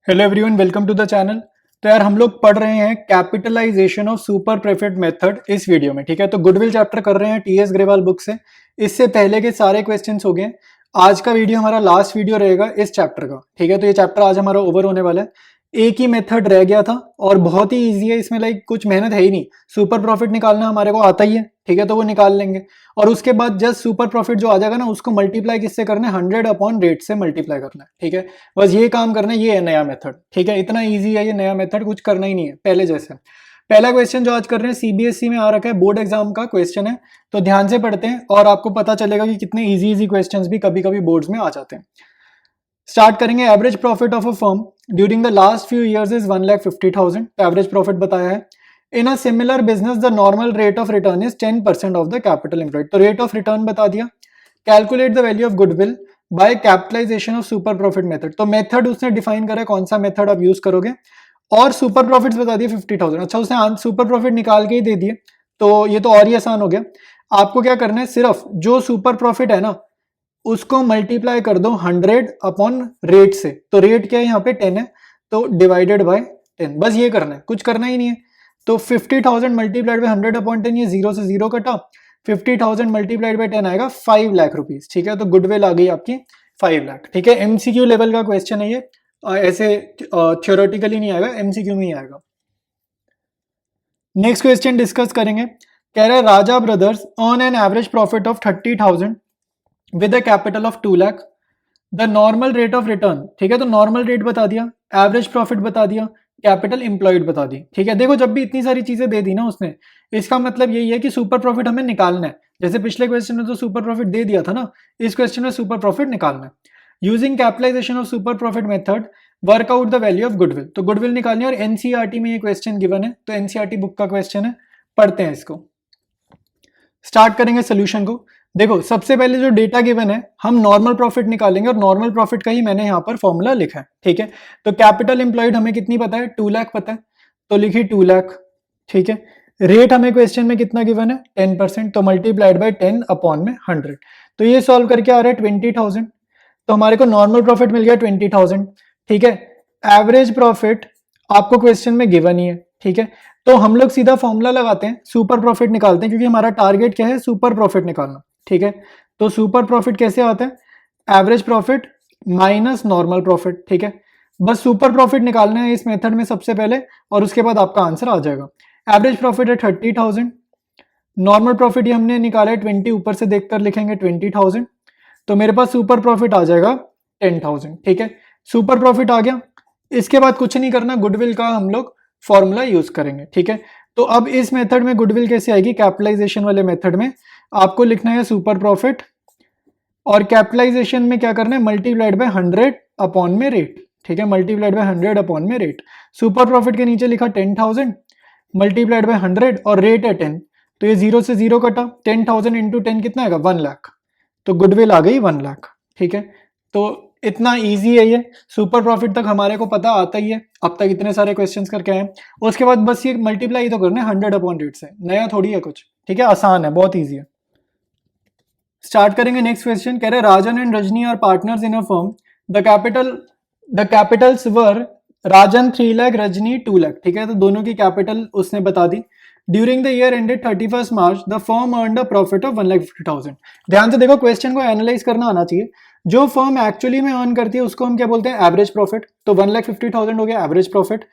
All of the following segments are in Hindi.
Hello everyone, welcome to the channel. तो यार हम लोग पढ़ रहे हैं capitalisation of super preferred method इस वीडियो में। ठीक है, तो गुडविल चैप्टर कर रहे हैं टीएस ग्रेवाल बुक से। इससे पहले के सारे क्वेश्चंस हो गए। आज का वीडियो हमारा लास्ट वीडियो रहेगा इस चैप्टर का। ठीक है, तो ये चैप्टर आज हमारा ओवर होने वाला है। एक ही मेथड रह गया था और बहुत ही ईजी है, इसमें लाइक कुछ मेहनत है ही नहीं। सुपर प्रॉफिट निकालना हमारे को आता ही है। ठीक है, तो वो निकाल लेंगे और उसके बाद जस्ट सुपर प्रॉफिट जो आ जाएगा ना, उसको मल्टीप्लाई किससे करना है, 100 अपॉन रेट से मल्टीप्लाई करना है। ठीक है, बस ये काम करना है। ये है नया मेथड। ठीक है, इतना इजी है ये नया मेथड, कुछ करना ही नहीं है पहले जैसे। पहला क्वेश्चन जो आज कर रहे हैं सीबीएसई में आ रखा है, बोर्ड एग्जाम का क्वेश्चन है। तो ध्यान से पढ़ते हैं और आपको पता चलेगा कि कितने इजी क्वेश्चंस भी कभी कभी बोर्ड्स में आ जाते हैं। स्टार्ट करेंगे। Average profit of a firm during the last few years is 1,50,000। Average profit बताया है। In a similar business the normal rate of return is 10% of the capital employed. तो रेट ऑफ रिटर्न बता दिया। Calculate the value of goodwill by capitalisation of super profit method. तो मेथड उसने डिफाइन करा है, कौन सा मेथड आप यूज करोगे। और सुपर प्रॉफिट्स बता दिए 50,000। अच्छा, उसने सुपर प्रॉफिट निकाल के ही दे दिए, तो ये तो और ही आसान हो गया। आपको क्या करना है, सिर्फ जो सुपर प्रॉफिट है ना उसको मल्टीप्लाई कर दो 100 अपॉन रेट से। तो रेट क्या है यहाँ पे 10 है, तो डिवाइडेड बाय 10। बस ये करना है, कुछ करना ही नहीं है। तो 50,000 मल्टीप्लाइड बाय 100 अपॉन 10, ये जीरो से जीरो कटा। 50,000 मल्टीप्लाइड बाय 10 आएगा 5 लाख रुपीज। ठीक है, तो गुडविल आ गई आपकी 5 लाख। ठीक है, एमसीक्यू लेवल का क्वेश्चन है ये, ऐसे थियोरेटिकली नहीं आएगा, एमसीक्यू में ही आएगा। नेक्स्ट क्वेश्चन डिस्कस करेंगे। कह रहा है Raja brothers earn an average profit of 30,000 with a capital of 2 lakh. The normal rate of return. ठीक है, तो नॉर्मल रेट बता दिया, एवरेज प्रॉफिट बता दिया, कैपिटल एम्प्लॉयड बता दी। ठीक है, देखो जब भी इतनी सारी चीजें दे दी ना उसने, इसका मतलब यही है कि सुपर प्रॉफिट हमें निकालना है। जैसे पिछले क्वेश्चन में तो सुपर प्रॉफिट दे दिया था ना, इस क्वेश्चन में सुपर प्रॉफिट निकालना है। Using capitalisation of super profit method work out the value of goodwill. तो गुडविल निकालनी है और एनसीईआरटी में ये क्वेश्चन गिवन है, तो एनसीईआरटी बुक का क्वेश्चन है, पढ़ते हैं इसको। स्टार्ट करेंगे सोल्यूशन को। देखो सबसे पहले जो डेटा गिवन है, हम नॉर्मल प्रॉफिट निकालेंगे और नॉर्मल प्रॉफिट का ही मैंने यहाँ पर फॉर्मूला लिखा है। ठीक है, तो कैपिटल एम्प्लॉयड हमें कितनी पता है, 2 लाख पता है, तो लिखी 2 लाख। ठीक है, रेट हमें क्वेश्चन में कितना गिवन है, 10%, तो मल्टीप्लाइड बाय 10 अपॉन में 100। तो ये सॉल्व करके आ रहा है 20,000। तो हमारे को नॉर्मल प्रॉफिट मिल गया 20,000। ठीक है, एवरेज प्रॉफिट आपको क्वेश्चन में गिवन ही है। ठीक है, तो हम लोग सीधा फॉर्मूला लगाते हैं, सुपर प्रॉफिट निकालते हैं, क्योंकि हमारा टारगेट क्या है, सुपर प्रॉफिट निकालना। ठीक है, तो सुपर प्रॉफिट कैसे आता है, average profit minus normal profit. ठीक है, बस सुपर प्रॉफिट निकालना है इस मेथड में सबसे पहले और उसके बाद आपका आंसर आ जाएगा। एवरेज प्रॉफिट है 30,000, नॉर्मल प्रॉफिट ही हमने निकाला है 20, ऊपर से देखकर लिखेंगे 20,000, तो मेरे पास सुपर प्रॉफिट आ जाएगा 10,000। ठीक है, सुपर प्रॉफिट आ गया। इसके बाद कुछ नहीं करना, गुडविल का हम लोग फॉर्मूला यूज करेंगे। ठीक है, तो अब इस मेथड में गुडविल कैसे आएगी, कैपिटलाइजेशन वाले मेथड में आपको लिखना है सुपर प्रॉफिट और कैपिटलाइजेशन में क्या करना है, मल्टीप्लाइड बाय 100 अपॉन में रेट। ठीक है, मल्टीप्लाइड बाय 100 अपॉन में रेट। सुपर प्रॉफिट के नीचे लिखा 10,000 मल्टीप्लाइड बाय 100 और रेट है 10, तो ये जीरो से जीरो कटा। 10,000 इंटू 10 कितना आएगा, 1 लाख। तो गुडविल आ गई 1 लाख। ठीक है, तो इतना इजी है ये, सुपर प्रॉफिट तक हमारे को पता आता ही है, अब तक इतने सारे क्वेश्चंस करके आए। उसके बाद बस ये मल्टीप्लाई तो करना है 100 अपॉन रेट से, नया थोड़ी है कुछ। ठीक है, आसान है, बहुत इजी है। स्टार्ट करेंगे नेक्स्ट क्वेश्चन। कह रहे Rajan and Rajni are partners in a firm. The capitals were Rajan 3 lakh, Rajni 2 lakh. ठीक है, तो दोनों की कैपिटल उसने बता दी। During the year ended 31 March the firm earned a profit of 1,50,000। ध्यान से देखो, क्वेश्चन को एनालाइज करना आना चाहिए। जो फर्म एक्चुअली में अर्न करती है उसको हम क्या बोलते हैं, एवरेज प्रॉफिट। तो 1,50,000 हो गया एवरेज प्रॉफिट।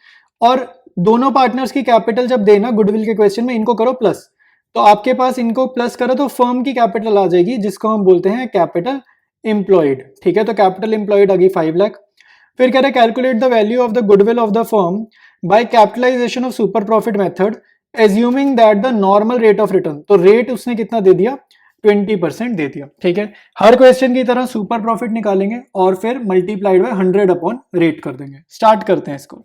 और दोनों पार्टनर्स की कैपिटल जब देना गुडविल के क्वेश्चन में, इनको करो प्लस, तो आपके पास इनको प्लस करो तो फर्म की कैपिटल आ जाएगी, जिसको हम बोलते हैं कैपिटल एम्प्लॉयड। ठीक है, तो कैपिटल एम्प्लॉयड आ गई 5 लाख। फिर कह रहे calculate the value of the goodwill of the firm by capitalisation of super profit method assuming that the normal rate of return. तो रेट उसने कितना दे दिया, 20% दे दिया। ठीक है, हर क्वेश्चन की तरह सुपर प्रॉफिट निकालेंगे और फिर मल्टीप्लाइड बाय 100 अपॉन रेट कर देंगे। स्टार्ट करते हैं इसको।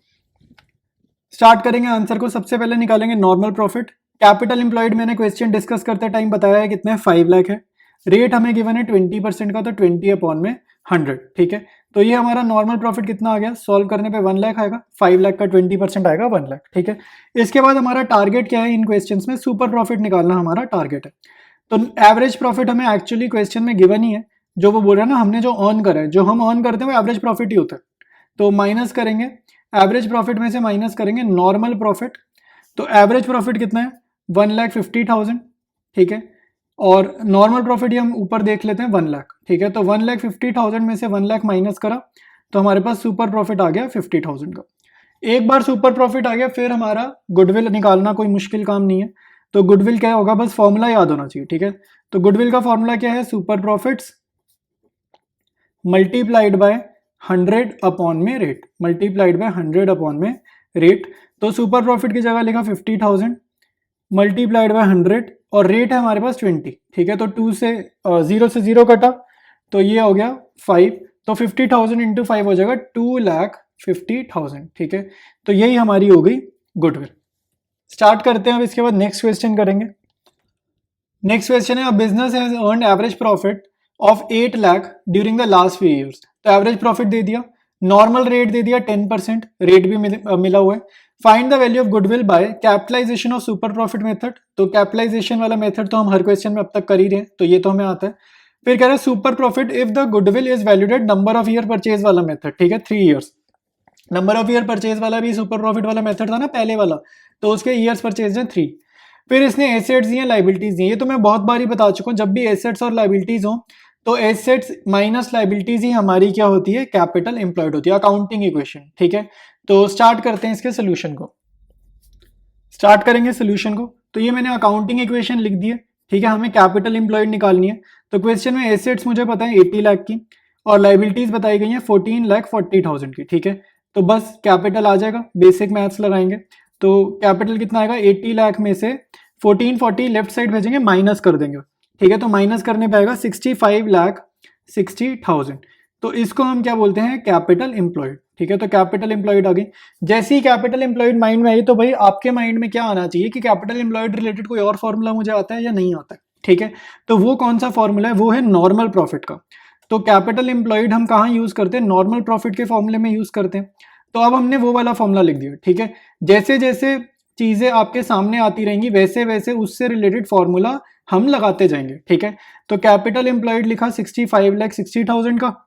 स्टार्ट करेंगे आंसर को। सबसे पहले निकालेंगे नॉर्मल प्रॉफिट। कैपिटल एम्प्लॉयड मैंने क्वेश्चन डिस्कस करते टाइम बताया है कितने, 5 लाख है। रेट हमें गिवन है 20% का, तो 20 अपॉन में 100। ठीक है, तो ये हमारा नॉर्मल प्रॉफिट कितना आ गया, सॉल्व करने पे 1 लाख आएगा। 5 लाख का 20% आएगा 1 लाख। ठीक है, इसके बाद हमारा टारगेट क्या है इन क्वेश्चंस में, सुपर प्रॉफिट निकालना हमारा टारगेट है। तो एवरेज प्रॉफिट हमें एक्चुअली क्वेश्चन में गिवन ही है, जो वो बोल रहा है ना, हमने जो अर्न करा है, जो हम अर्न करते हैं वो एवरेज प्रॉफिट ही होता है। तो माइनस करेंगे, एवरेज प्रॉफिट में से माइनस करेंगे नॉर्मल प्रॉफिट। तो एवरेज प्रॉफिट कितना है 1,50,000, ठीक है, और नॉर्मल प्रॉफिट ही हम ऊपर देख लेते हैं 1 लाख, ठीक है। तो 1,50,000 में से 1 लाख माइनस करा तो हमारे पास सुपर प्रॉफिट आ गया 50,000 का। एक बार सुपर प्रॉफिट आ गया फिर हमारा गुडविल निकालना कोई मुश्किल काम नहीं है। तो गुडविल क्या होगा, बस फॉर्मूला याद होना चाहिए, ठीक है। तो गुडविल का फॉर्मूला क्या है, super profits multiplied by 100 upon में रेट, मल्टीप्लाइड बाय 100 अपॉन में रेट। तो सुपर प्रॉफिट की जगह लिखा 50,000 मल्टीप्लाइड बाय 100 और रेट है हमारे पास 20, ठीक है। तो 2 से 0 से 0 कटा तो ये हो गया 5, तो 50,000 इंटू 5 हो जाएगा 2,50,000, ठीक है। तो यही हमारी हो गई गुडविल। स्टार्ट करते हैं अब, इसके बाद नेक्स्ट क्वेश्चन करेंगे। नेक्स्ट क्वेश्चन है, business has earned average profit of 8 lakh during the last few years. तो एवरेज प्रॉफिट दे दिया, नॉर्मल रेट दे दिया 10%, रेट भी मिला हुआ है। Find the value of goodwill by capitalisation of super profit method. तो कैपिटलाइजेशन वाला मेथड तो हम हर क्वेश्चन में अब तक कर ही रहे हैं, तो ये तो हमें आता है। फिर कह रहा है super profit if the goodwill is valued at number of year purchase वाला मेथड, ठीक है, 3 years. Number of year purchase वाला भी सुपर प्रॉफिट वाला मेथड था ना पहले वाला, तो उसके ईयर्स परचेज हैं 3। फिर इसने एसेट्स दिए, लाइबिलिटीज दी। ये तो मैं बहुत बार ही बता चुका हूँ, जब भी एसेट्स और लाइबिलिटीज हो तो एसेट्स माइनस लाइबिलिटीज ही हमारी क्या होती है, कैपिटल एम्प्लॉयड होती है, अकाउंटिंग इक्वेशन, ठीक है। तो स्टार्ट करते हैं इसके सोल्यूशन को, स्टार्ट करेंगे सोल्यूशन को। तो ये मैंने अकाउंटिंग इक्वेशन लिख दी है, ठीक है। हमें कैपिटल एम्प्लॉयड निकालनी है। तो क्वेश्चन में एसेट्स मुझे पता है 80 लाख की और लाइबिलिटीज बताई गई है 14,40,000 की, ठीक है। तो बस कैपिटल आ जाएगा, बेसिक मैथ्स लगाएंगे। तो कैपिटल कितना आएगा, 80 लाख में से 1440 लेफ्ट साइड भेजेंगे, माइनस कर देंगे, ठीक है। तो माइनस करने पे आएगा 65,60,000। तो इसको हम क्या बोलते हैं, कैपिटल एम्प्लॉयड, ठीक है। तो कैपिटल एम्प्लॉयड आ गई। जैसे ही कैपिटल एम्प्लॉयड माइंड में आई तो भाई आपके माइंड में क्या आना चाहिए कि कैपिटल एम्प्लॉयड रिलेटेड कोई और फॉर्मूला मुझे आता है या नहीं आता है, ठीक है। तो वो कौन सा फॉर्मूला है, वो है नॉर्मल प्रॉफिट का। तो कैपिटल एम्प्लॉयड हम कहाँ यूज करते हैं, नॉर्मल प्रॉफिट के फॉर्मूले में यूज करते हैं। तो अब हमने वो वाला फॉर्मूला लिख दिया, ठीक है। जैसे जैसे चीजें आपके सामने आती रहेंगी वैसे वैसे उससे रिलेटेड फॉर्मूला हम लगाते जाएंगे, ठीक है। तो कैपिटल एम्प्लॉयड लिखा 65,60,000 का,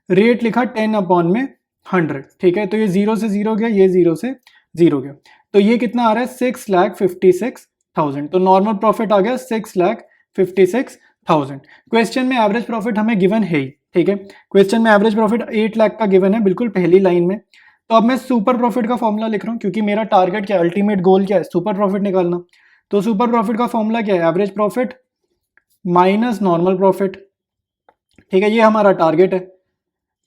रेट लिखा 10 अपॉन में 100, ठीक है। तो ये 0 से 0 गया, ये 0 से 0 गया, तो ये कितना आ रहा है 6,56,000। तो नॉर्मल प्रॉफिट आ गया 6,56,000। क्वेश्चन में एवरेज प्रॉफिट हमें गिवन है ही, ठीक है। क्वेश्चन में एवरेज प्रॉफिट 8 लाख का गिवन है बिल्कुल पहली लाइन में। तो अब मैं सुपर प्रॉफिट का फॉर्मूला लिख रहा हूँ क्योंकि मेरा टारगेट क्या है, अल्टीमेट गोल क्या है, सुपर प्रॉफिट निकालना। तो सुपर प्रॉफिट का फॉर्मूला क्या है, average profit minus normal profit, ठीक है, ये हमारा टारगेट है।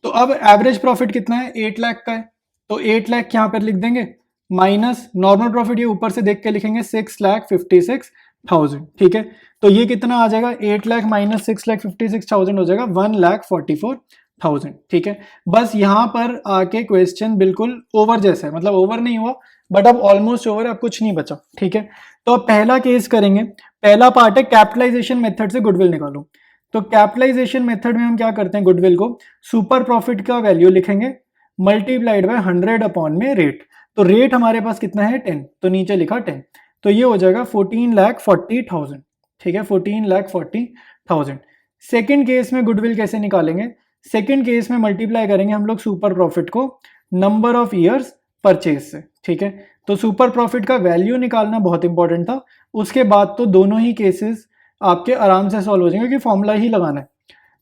तो अब एवरेज प्रॉफिट कितना है, 8 लाख का है, तो 8 लाख यहाँ पर लिख देंगे, माइनस नॉर्मल प्रॉफिट ये ऊपर से देख के लिखेंगे 6,56,000, ठीक है। तो ये कितना आ जाएगा, 8 लाख माइनस 6,56,000 हो जाएगा 1,44,000, ठीक है। बस यहाँ पर आके क्वेश्चन बिल्कुल ओवर जैसा है, मतलब ओवर नहीं हुआ बट अब ऑलमोस्ट ओवर है, अब कुछ नहीं बचा, ठीक है। तो अब पहला केस करेंगे, पहला पार्ट है कैपिटलाइजेशन मेथड से गुडविल निकालो। तो कैपिटलाइजेशन मेथड में हम क्या करते हैं, गुडविल को सुपर प्रॉफिट का वैल्यू लिखेंगे मल्टीप्लाइड बाय 100 अपॉन में रेट। तो रेट हमारे पास कितना है 10, तो नीचे लिखा 10, तो ये हो जाएगा 14,40,000, ठीक है, 14,40,000। सेकेंड केस में गुडविल कैसे निकालेंगे, सेकेंड केस में मल्टीप्लाई करेंगे हम लोग सुपर प्रॉफिट को नंबर ऑफ ईयर्स परचेज से, ठीक है। तो सुपर प्रॉफिट का वैल्यू निकालना बहुत इंपॉर्टेंट था, उसके बाद तो दोनों ही केसेस आपके आराम से सॉल्व हो जाएंगे क्योंकि फॉर्मूला ही लगाना है।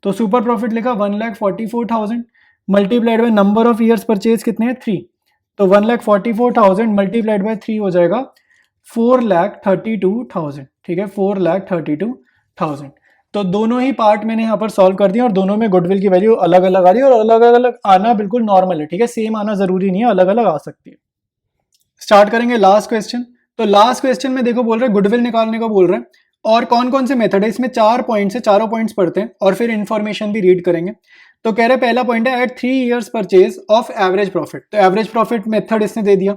तो सुपर प्रॉफिट लिखा 1,44,000 multiplied by number of years purchase कितने हैं 3, तो 1,44,000 मल्टीप्लाइड बाय 3 हो जाएगा 4,32,000, ठीक है, 4,32,000। तो दोनों ही पार्ट मैंने यहाँ पर सॉल्व कर दिया और दोनों में गुडविल की वैल्यू अलग अलग आ रही है और अलग अलग आना बिल्कुल नॉर्मल है, ठीक है, सेम आना जरूरी नहीं है, अलग अलग आ सकती है। स्टार्ट करेंगे लास्ट क्वेश्चन। तो लास्ट क्वेश्चन में देखो बोल रहे हैं गुडविल निकालने को बोल रहे हैं और कौन कौन से मेथड है, इसमें 4 पॉइंट्स है, चारों पॉइंट्स पढ़ते हैं और फिर इन्फॉर्मेशन भी रीड करेंगे। तो कह रहे पहला पॉइंट है at 3 years purchase of average profit. तो एवरेज प्रॉफिट मेथड इसने दे दिया।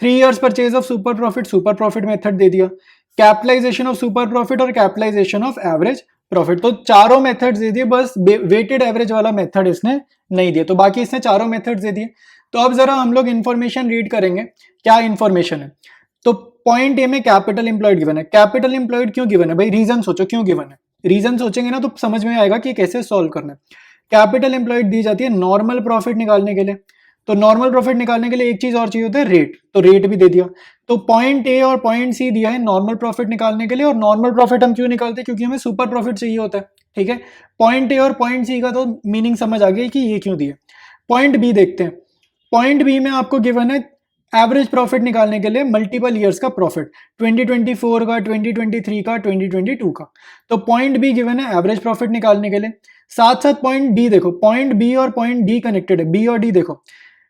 3 years purchase of super profit method दे दिया। कैपिटलाइजेशन ऑफ सुपर प्रॉफिट और कैपिटलाइजेशन ऑफ एवरेज प्रॉफिट, तो चारों मेथड्स दे दिए, बस वेटेड एवरेज वाला मेथड इसने नहीं दिया, तो बाकी इसने चारों मेथड्स दे दिए। तो अब जरा हम लोग इन्फॉर्मेशन रीड करेंगे, क्या इन्फॉर्मेशन है। तो पॉइंट ए में कैपिटल एम्प्लॉयड गिवन है। कैपिटल एम्प्लॉयड क्यों गिवन है भाई, रीजन सोचो क्यों गिवन है, रीजन सोचेंगे ना तो समझ में आएगा कि कैसे सॉल्व करना है। कैपिटल एम्प्लॉयड दी जाती है नॉर्मल प्रॉफिट निकालने के लिए। तो नॉर्मल प्रॉफिट निकालने के लिए एक चीज और चाहिए होता है, रेट, तो रेट भी दे दिया। तो पॉइंट ए और पॉइंट सी दिया है नॉर्मल प्रॉफिट निकालने के लिए, और नॉर्मल प्रॉफिट हम क्यों निकालते हैं, क्योंकि हमें सुपर प्रॉफिट चाहिए होता है, ठीक है। पॉइंट ए और पॉइंट सी का तो मीनिंग समझ आ गई कि ये क्यों दिया। पॉइंट बी देखते हैं। पॉइंट बी में आपको गिवन है एवरेज प्रॉफिट निकालने के लिए मल्टीपल ईयर्स का प्रॉफिट, 2024 का, 2023 का, 2022 का। तो पॉइंट बी गिवन है एवरेज प्रॉफिट निकालने के लिए। साथ साथ पॉइंट डी देखो, पॉइंट बी और पॉइंट डी कनेक्टेड है, बी और डी देखो।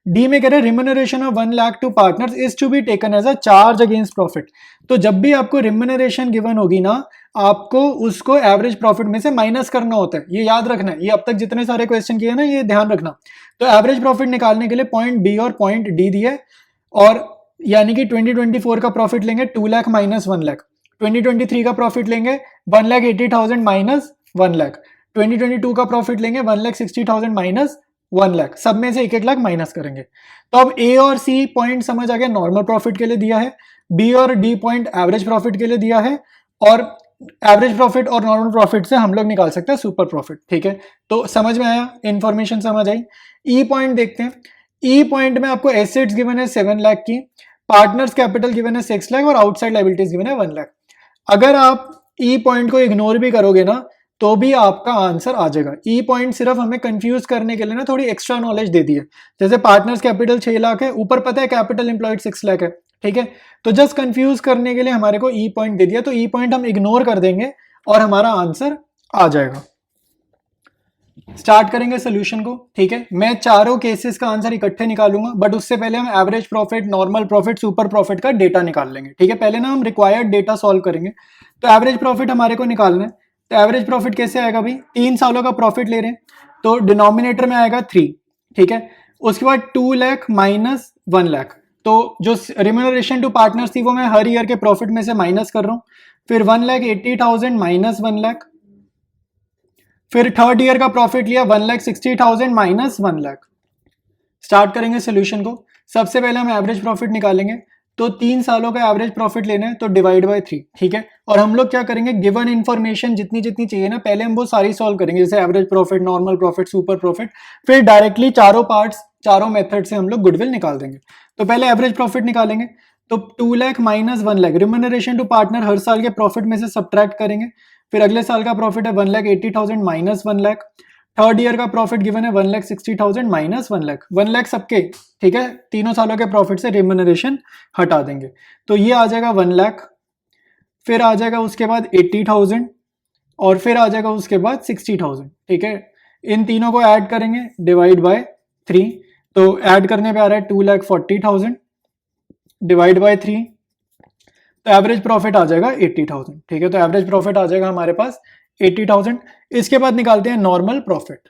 डी में कह रहे हैं remuneration of 1 lakh to partners is to be taken as a charge against profit. तो जब भी आपको रिम्यूनरेशन गिवन होगी ना, आपको उसको एवरेज प्रॉफिट में से माइनस करना होता है, ये याद रखना है। ये अब तक जितने सारे क्वेश्चन किए ना, ये ध्यान रखना। तो एवरेज प्रॉफिट निकालने के लिए पॉइंट बी और पॉइंट डी दिए, और यानी कि 2024 का प्रॉफिट लेंगे 2 लाख माइनस 1 लाख, 2023 का प्रॉफिट लेंगे 1,80,000 माइनस 1 लाख, 2022 का प्रॉफिट लेंगे 1,60,000 माइनस 1 लाख, सब में से 1-1 लाख माइनस करेंगे। तो अब ए और सी पॉइंट समझ आ गया, नॉर्मल प्रॉफिट के लिए दिया है। बी और डी पॉइंट एवरेज प्रॉफिट के लिए दिया है, और एवरेज प्रॉफिट और नॉर्मल प्रॉफिट से हम लोग निकाल सकते हैं सुपर प्रॉफिट, ठीक है। तो समझ में आया, इंफॉर्मेशन समझ आई। ई पॉइंट देखते हैं। ई पॉइंट में आपको एसेट्स गिवन है 7 लाख की, पार्टनर्स कैपिटल गिवन है 6 लाख, और आउटसाइड लायबिलिटीज गिवन है 1 लाख। अगर आप ई पॉइंट को इग्नोर भी करोगे ना, तो भी आपका आंसर आ जाएगा। ई पॉइंट सिर्फ हमें कंफ्यूज करने के लिए ना थोड़ी एक्स्ट्रा नॉलेज दे दी है। जैसे पार्टनर्स कैपिटल 6 लाख है, ऊपर पता है कैपिटल एम्प्लॉयड 6 लाख है, ठीक है। तो जस्ट कंफ्यूज करने के लिए हमारे को ई पॉइंट दे दिया, तो ई पॉइंट हम इग्नोर कर देंगे और हमारा आंसर आ जाएगा। स्टार्ट करेंगे सोल्यूशन को, ठीक है। मैं चारों केसेस का आंसर इकट्ठे निकालूंगा, बट उससे पहले हम average profit, normal profit, super profit का डेटा निकाल लेंगे, ठीक है। पहले ना हम रिक्वायर्ड डेटा सॉल्व करेंगे। तो एवरेज प्रॉफिट हमारे को निकालना है। तो एवरेज प्रॉफिट कैसे आएगा भाई, 3 सालों का प्रॉफिट ले रहे हैं, तो डिनोमिनेटर में आएगा 3, ठीक है। उसके बाद 2 लाख माइनस 1 लाख, तो जो रिम्यूनरेशन टू पार्टनर्स थी वो मैं हर ईयर के प्रॉफिट में से माइनस कर रहा हूँ। फिर 1,80,000 माइनस 1 लाख, फिर थर्ड ईयर का प्रॉफिट लिया 1,60,000 माइनस 1 लाख। स्टार्ट करेंगे सोल्यूशन को। सबसे पहले हम एवरेज प्रॉफिट निकालेंगे, तो 3 सालों का एवरेज प्रॉफिट लेना है, तो डिवाइड बाय 3, ठीक है। और हम लोग क्या करेंगे, गिवन इन्फॉर्मेशन जितनी जितनी चाहिए ना, पहले हम वो सारी सॉल्व करेंगे, जैसे average profit, normal profit, super profit. फिर डायरेक्टली चारों पार्ट्स, चारों मेथड से हम लोग गुडविल निकाल देंगे। तो पहले एवरेज प्रॉफिट निकालेंगे, तो 2 lakh minus 1 lakh, remuneration to partner हर साल के प्रॉफिट में से सब्ट्रैक्ट करेंगे। फिर अगले साल का प्रॉफिट है 1,80,000 माइनस 1 लाख। थर्ड ईयर का प्रॉफिट गिवन है 1,60,000 माइनस 1 लाख, 1 लाख सबके, ठीक है। तीनों सालों के प्रॉफिट से रिम्यूनरेशन हटा देंगे, तो ये आ जाएगा 1 लाख। फिर आ जाएगा उसके बाद 80,000, और फिर आ जाएगा उसके बाद 60,000, ठीक है। इन तीनों को ऐड करेंगे, डिवाइड बाय 3, तो ऐड करने पे आ रहा है 2,40,000 डिवाइड बाय 3, तो एवरेज प्रॉफिट आ जाएगा 80,000, ठीक है। तो एवरेज प्रॉफिट आ जाएगा हमारे पास 80,000। इसके बाद निकालते हैं नॉर्मल प्रॉफिट।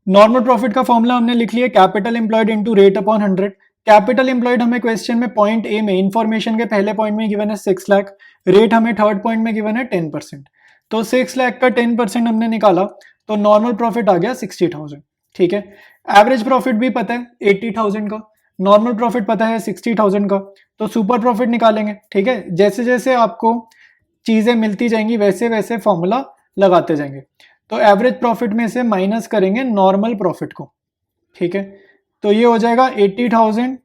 नॉर्मल प्रॉफिट का फॉर्मूला हमने लिख लिया, capital employed into rate upon 100। Capital employed हमें क्वेश्चन में पॉइंट ए में इंफॉर्मेशन के पहले पॉइंट में गिवन है 6 लाख, रेट हमें थर्ड पॉइंट में गिवन है 10%। तो 6 लाख का 10% हमने निकाला, तो नॉर्मल प्रॉफिट आ गया 60,000, ठीक है। एवरेज प्रॉफिट भी पता है 80,000 का, नॉर्मल प्रॉफिट पता है 60,000 का, तो सुपर प्रॉफिट निकालेंगे, ठीक है। जैसे जैसे आपको चीजें मिलती जाएंगी वैसे वैसे फॉर्मूला लगाते जाएंगे। तो एवरेज प्रॉफिट में से माइनस करेंगे नॉर्मल प्रॉफिट को, ठीक है। तो ये हो जाएगा 80,000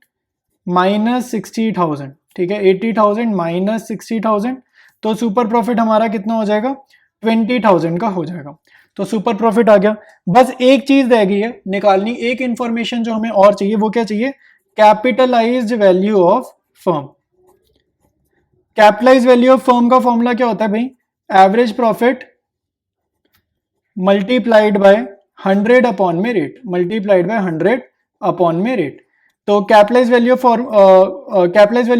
माइनस 60,000, ठीक है। 80,000 माइनस 60,000, तो सुपर प्रॉफिट हमारा कितना हो जाएगा, 20,000 का हो जाएगा। तो सुपर प्रॉफिट आ गया। बस एक चीज रह गई है निकालनी, एक इंफॉर्मेशन जो हमें और चाहिए, वो क्या चाहिए, capitalised value of firm. Capitalised value of firm का फॉर्मूला क्या होता है भाई, average profit multiplied by 100 upon में रेट, मल्टीप्लाइड बाय 100 अपॉन में रेट। तो कैपिटलाइज्ड वैल्यू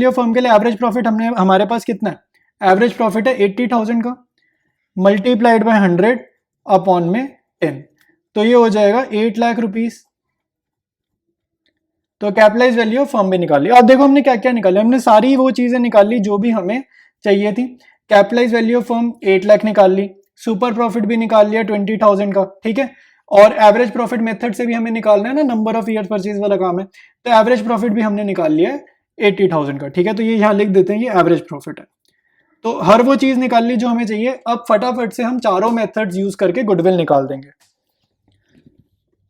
ऑफ फर्म के लिए एवरेज प्रॉफिट हमने, हमारे पास कितना है, एवरेज प्रॉफिट है 80,000 का, मल्टीप्लाइड बाय 100 अपॉन में 10, तो ये हो जाएगा 8 लाख रुपीस। तो कैपिटलाइज्ड वैल्यू ऑफ फर्म भी निकाल ली। अब देखो हमने क्या क्या निकाला, हमने सारी वो चीजें निकाल ली जो भी हमें चाहिए थी। Capitalised value of firm 8 lakh निकाल ली, सुपर प्रॉफिट भी निकाल लिया 20,000 का, ठीक है। और एवरेज प्रॉफिट मेथड से भी हमें निकालना है ना, नंबर ऑफ ईयर परचेज वाला काम है, तो एवरेज प्रॉफिट भी हमने निकाल लिया है 80,000 का, ठीक है। तो ये यहाँ लिख देते हैं, ये एवरेज प्रॉफिट है। तो हर वो चीज निकाल ली जो हमें चाहिए। अब फटाफट से हम चारों मेथड्स यूज करके गुडविल निकाल देंगे।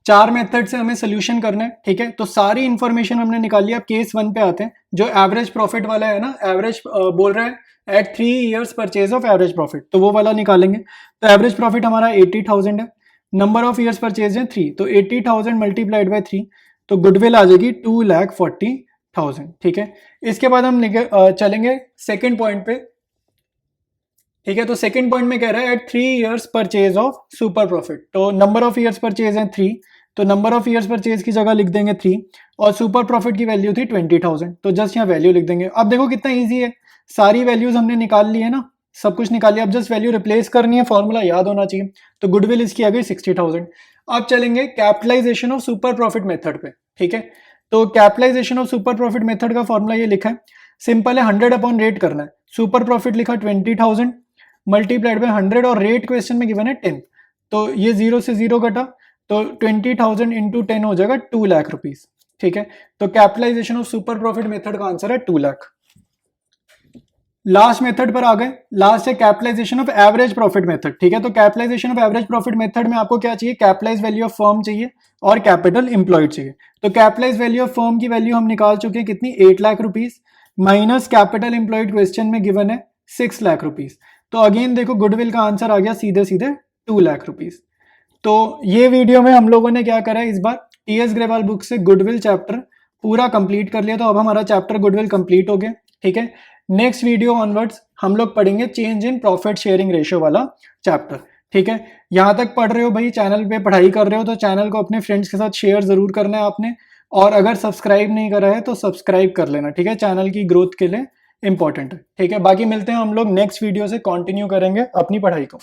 4 मेथड से हमें सोल्यूशन करना है, ठीक है। तो सारी इंफॉर्मेशन हमने निकाल लिया। अब केस 1 पे आते हैं, जो एवरेज प्रॉफिट वाला है ना, एवरेज बोल रहा है at 3 years purchase of average profit, तो वो वाला निकालेंगे। तो एवरेज प्रॉफिट हमारा 80,000 है, नंबर ऑफ ईयर्स परचेज है 3, तो 80,000 मल्टीप्लाइड बाय 3, तो गुडविल आ जाएगी 2,40,000, ठीक है। इसके बाद हम चलेंगे सेकेंड पॉइंट पे, ठीक है। तो सेकंड पॉइंट में कह रहा है at 3 years purchase of super profit, तो नंबर ऑफ ईयर्स परचेज है 3, तो नंबर ऑफ ईयर्स परचेज की जगह लिख देंगे 3, और सुपर प्रॉफिट की वैल्यू थी 20,000, तो जस्ट यहाँ वैल्यू लिख देंगे। अब देखो कितना ईजी है, सारी वैल्यूज हमने निकाल ली है ना, सब कुछ निकाल लिया, अब जस्ट वैल्यू रिप्लेस करनी है, फॉर्मूला याद होना चाहिए। तो गुडविल इसकी आ गई 60,000। अब चलेंगे capitalisation of super profit method पे, ठीक है। तो capitalisation of super profit method का फॉर्मूला ये लिखा है, सिंपल है, 100 अपॉन रेट करना है। सुपर प्रॉफिट लिखा 20,000 मल्टीप्लाइड बाय 100, और रेट क्वेश्चन में गिवन है 10, तो ये 0 से 0 कटा, तो 20,000 इंटू 10 हो जाएगा 2 लाख रुपीज, ठीक है। तो capitalisation of super profit method का आंसर है 2 लाख। लास्ट मेथड पर आ गए, लास्ट है capitalisation of average profit method, ठीक है। तो capitalisation of average profit method में आपको क्या चाहिए, कैपिटलाइज वैल्यू ऑफ फर्म चाहिए और कैपिटल एम्प्लॉयड चाहिए। तो कैपिटलाइज वैल्यू ऑफ फर्म की वैल्यू हम निकाल चुके हैं कितनी, 8 lakh rupees, minus capital employed question में गिवन है 6 लाख रुपीज। तो अगेन देखो गुडविल का आंसर आ गया सीधे सीधे 2 लाख रुपीज। तो ये वीडियो में हम लोगों ने क्या करा है, इस बार टीएस ग्रेवाल बुक से गुडविल चैप्टर पूरा कंप्लीट कर लिया। तो अब हमारा चैप्टर गुडविल कंप्लीट हो गया, ठीक है। नेक्स्ट वीडियो ऑनवर्ड्स हम लोग पढ़ेंगे change in profit sharing ratio वाला चैप्टर, ठीक है। यहां तक पढ़ रहे हो भाई, चैनल पे पढ़ाई कर रहे हो, तो चैनल को अपने फ्रेंड्स के साथ शेयर जरूर करना है आपने, और अगर सब्सक्राइब नहीं करा है तो सब्सक्राइब कर लेना, ठीक है, चैनल की ग्रोथ के लिए इंपॉर्टेंट है, ठीक है। बाकी मिलते हैं हम लोग नेक्स्ट वीडियो से, कंटिन्यू करेंगे अपनी पढ़ाई को।